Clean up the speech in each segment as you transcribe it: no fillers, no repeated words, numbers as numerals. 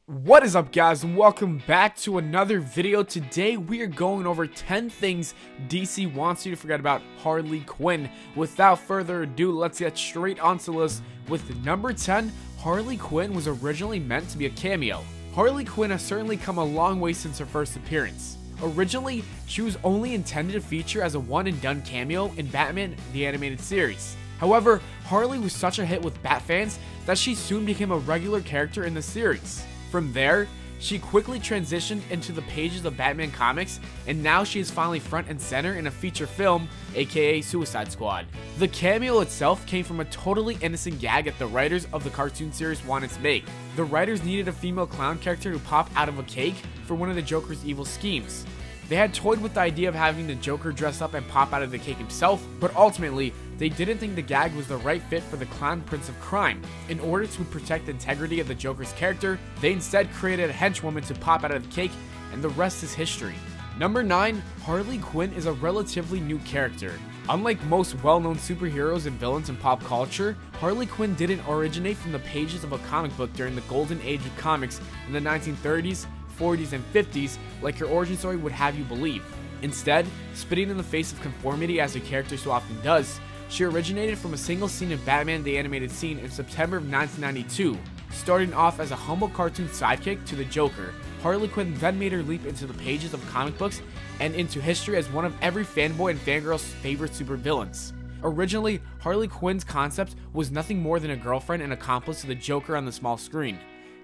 What is up, guys, and welcome back to another video. Today we are going over 10 things DC wants you to forget about Harley Quinn. Without further ado, let's get straight onto the list with number 10. Harley Quinn was originally meant to be a cameo. Harley Quinn has certainly come a long way since her first appearance. Originally, she was only intended to feature as a one-and-done cameo in Batman the Animated Series. However, Harley was such a hit with Bat fans that she soon became a regular character in the series. From there, she quickly transitioned into the pages of Batman comics, and now she is finally front and center in a feature film, aka Suicide Squad. The cameo itself came from a totally innocent gag that the writers of the cartoon series wanted to make. The writers needed a female clown character to pop out of a cake for one of the Joker's evil schemes. They had toyed with the idea of having the Joker dress up and pop out of the cake himself, but ultimately, they didn't think the gag was the right fit for the clown prince of crime. In order to protect the integrity of the Joker's character, they instead created a henchwoman to pop out of the cake, and the rest is history. Number 9, Harley Quinn is a relatively new character. Unlike most well-known superheroes and villains in pop culture, Harley Quinn didn't originate from the pages of a comic book during the golden age of comics in the 1930s, 40s, and 50s like her origin story would have you believe. Instead, spitting in the face of conformity as her character so often does, she originated from a single scene in Batman the Animated Scene in September of 1992. Starting off as a humble cartoon sidekick to the Joker, Harley Quinn then made her leap into the pages of comic books and into history as one of every fanboy and fangirl's favorite supervillains. Originally, Harley Quinn's concept was nothing more than a girlfriend and accomplice to the Joker on the small screen.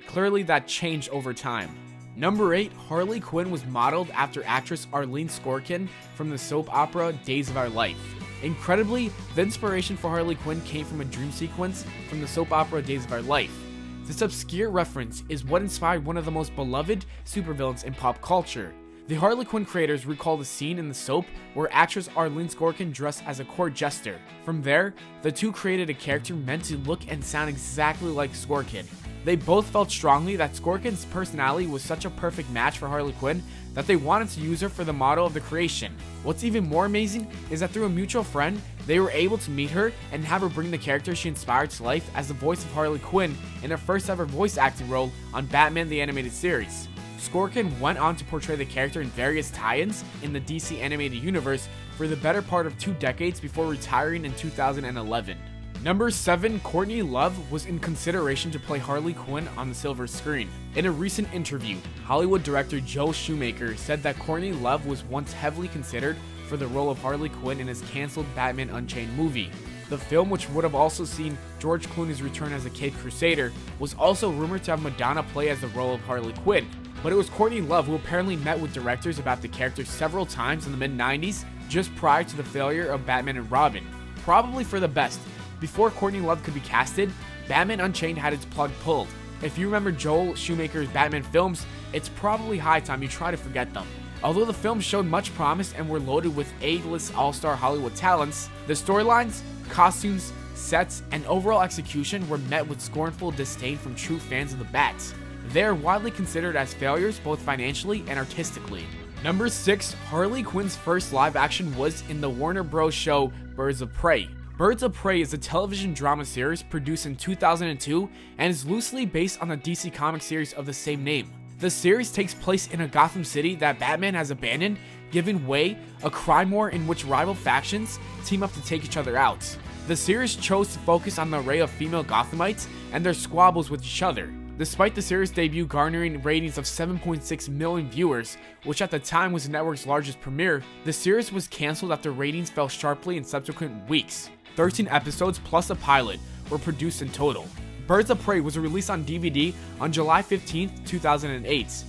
Clearly that changed over time. Number 8, Harley Quinn was modeled after actress Arlene Sorkin from the soap opera Days of Our Life. Incredibly, the inspiration for Harley Quinn came from a dream sequence from the soap opera Days of Our Life. This obscure reference is what inspired one of the most beloved supervillains in pop culture. The Harley Quinn creators recall the scene in the soap where actress Arlene Sorkin dressed as a court jester. From there, the two created a character meant to look and sound exactly like Sorkin. They both felt strongly that Sorkin's personality was such a perfect match for Harley Quinn that they wanted to use her for the model of the creation. What's even more amazing is that through a mutual friend, they were able to meet her and have her bring the character she inspired to life as the voice of Harley Quinn in her first ever voice acting role on Batman the Animated Series. Sorkin went on to portray the character in various tie-ins in the DC animated universe for the better part of 2 decades before retiring in 2011. Number 7, Courtney Love was in consideration to play Harley Quinn on the silver screen. In a recent interview, Hollywood director Joel Schumacher said that Courtney Love was once heavily considered for the role of Harley Quinn in his cancelled Batman Unchained movie. The film, which would have also seen George Clooney's return as a Caped Crusader, was also rumored to have Madonna play as the role of Harley Quinn. But it was Courtney Love who apparently met with directors about the character several times in the mid-90s, just prior to the failure of Batman and Robin. Probably for the best. Before Courtney Love could be casted, Batman Unchained had its plug pulled. If you remember Joel Schumacher's Batman films, it's probably high time you try to forget them. Although the films showed much promise and were loaded with A-list all-star Hollywood talents, the storylines, costumes, sets, and overall execution were met with scornful disdain from true fans of the Bats. They are widely considered as failures both financially and artistically. Number 6, Harley Quinn's first live action was in the Warner Bros. Show Birds of Prey. Birds of Prey is a television drama series produced in 2002 and is loosely based on the DC Comics series of the same name. The series takes place in a Gotham City that Batman has abandoned, giving way a crime war in which rival factions team up to take each other out. The series chose to focus on the array of female Gothamites and their squabbles with each other. Despite the series' debut garnering ratings of 7.6 million viewers, which at the time was the network's largest premiere, the series was cancelled after ratings fell sharply in subsequent weeks. 13 episodes plus a pilot were produced in total. Birds of Prey was released on DVD on July 15, 2008.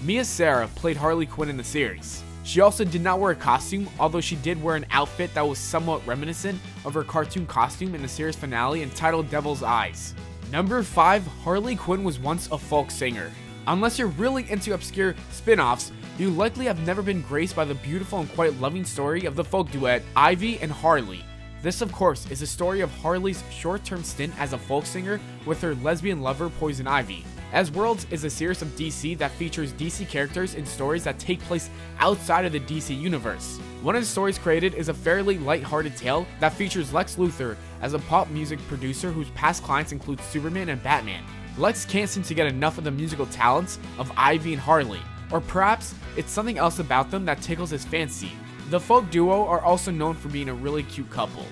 Mia Sara played Harley Quinn in the series. She also did not wear a costume, although she did wear an outfit that was somewhat reminiscent of her cartoon costume in the series finale entitled Devil's Eyes. Number 5, Harley Quinn was once a folk singer. Unless you're really into obscure spin-offs, you likely have never been graced by the beautiful and quite loving story of the folk duet Ivy and Harley. This, of course, is a story of Harley's short-term stint as a folk singer with her lesbian lover Poison Ivy. Elseworlds is a series of DC that features DC characters in stories that take place outside of the DC universe. One of the stories created is a fairly light-hearted tale that features Lex Luthor as a pop music producer whose past clients include Superman and Batman. Lex can't seem to get enough of the musical talents of Ivy and Harley, or perhaps it's something else about them that tickles his fancy. The folk duo are also known for being a really cute couple.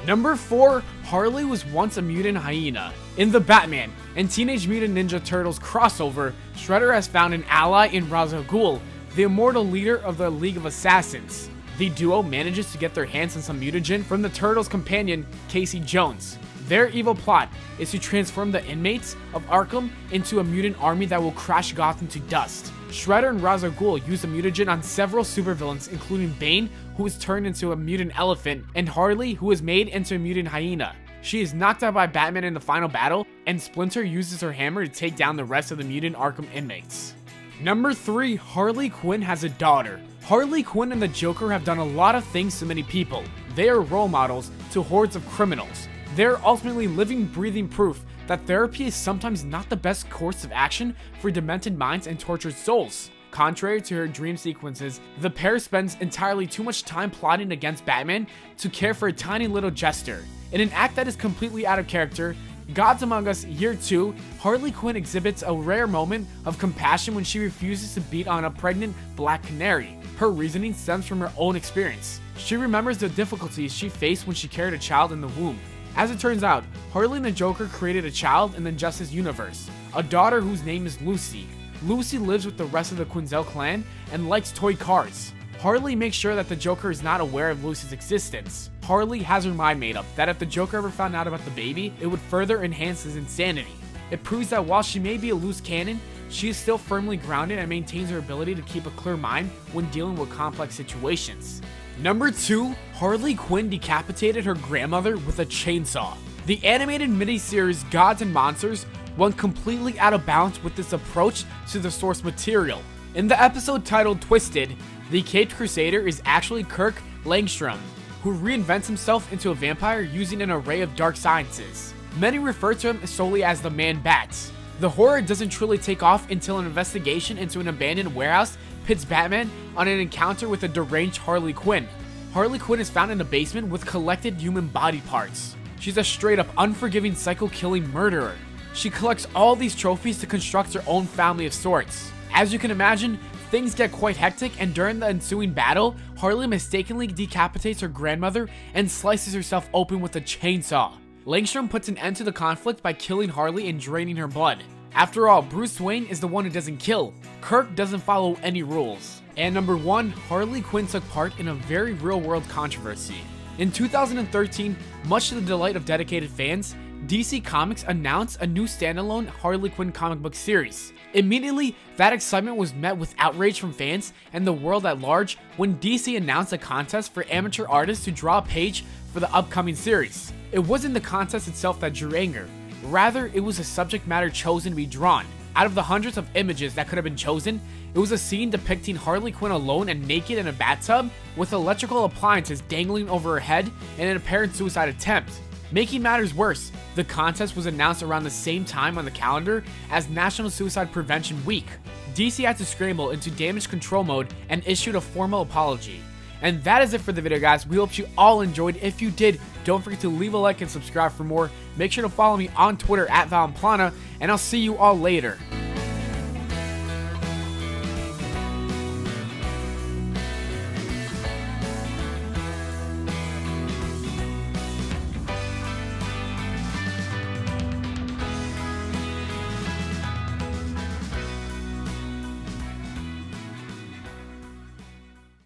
Number 4, Harley was once a mutant hyena. In the Batman and Teenage Mutant Ninja Turtles crossover, Shredder has found an ally in Ra's al Ghul, the immortal leader of the League of Assassins. The duo manages to get their hands on some mutagen from the Turtles' companion, Casey Jones. Their evil plot is to transform the inmates of Arkham into a mutant army that will crash Gotham to dust. Shredder and Ra's al Ghul use the mutagen on several supervillains, including Bane, who is turned into a mutant elephant, and Harley, who is made into a mutant hyena. She is knocked out by Batman in the final battle, and Splinter uses her hammer to take down the rest of the mutant Arkham inmates. Number 3, Harley Quinn has a daughter. Harley Quinn and the Joker have done a lot of things to many people. They are role models to hordes of criminals. They're ultimately living, breathing proof that therapy is sometimes not the best course of action for demented minds and tortured souls. Contrary to her dream sequences, the pair spends entirely too much time plotting against Batman to care for a tiny little jester. In an act that is completely out of character, Gods Among Us Year 2, Harley Quinn exhibits a rare moment of compassion when she refuses to beat on a pregnant Black Canary. Her reasoning stems from her own experience. She remembers the difficulties she faced when she carried a child in the womb. As it turns out, Harley and the Joker created a child in the Justice universe, a daughter whose name is Lucy. Lucy lives with the rest of the Quinzel clan and likes toy cars. Harley makes sure that the Joker is not aware of Lucy's existence. Harley has her mind made up that if the Joker ever found out about the baby, it would further enhance his insanity. It proves that while she may be a loose cannon, she is still firmly grounded and maintains her ability to keep a clear mind when dealing with complex situations. Number 2, Harley Quinn decapitated her grandmother with a chainsaw. The animated miniseries Gods and Monsters went completely out of bounds with this approach to the source material. In the episode titled Twisted, the Caped Crusader is actually Kirk Langstrom, who reinvents himself into a vampire using an array of dark sciences. Many refer to him solely as the Man-Bat. The horror doesn't truly take off until an investigation into an abandoned warehouse pits Batman on an encounter with a deranged Harley Quinn. Harley Quinn is found in a basement with collected human body parts. She's a straight up unforgiving psycho-killing murderer. She collects all these trophies to construct her own family of sorts. As you can imagine, things get quite hectic, and during the ensuing battle, Harley mistakenly decapitates her grandmother and slices herself open with a chainsaw. Langstrom puts an end to the conflict by killing Harley and draining her blood. After all, Bruce Wayne is the one who doesn't kill. Kirk doesn't follow any rules. And number 1, Harley Quinn took part in a very real-world controversy. In 2013, much to the delight of dedicated fans, DC Comics announced a new standalone Harley Quinn comic book series. Immediately, that excitement was met with outrage from fans and the world at large when DC announced a contest for amateur artists to draw a page for the upcoming series. It wasn't the contest itself that drew anger. Rather, it was the subject matter chosen to be drawn. Out of the hundreds of images that could have been chosen, it was a scene depicting Harley Quinn alone and naked in a bathtub with electrical appliances dangling over her head in an apparent suicide attempt. Making matters worse, the contest was announced around the same time on the calendar as National Suicide Prevention Week. DC had to scramble into damage control mode and issued a formal apology. And that is it for the video, guys. We hope you all enjoyed. If you did, don't forget to leave a like and subscribe for more. Make sure to follow me on Twitter at Valenplana, and I'll see you all later.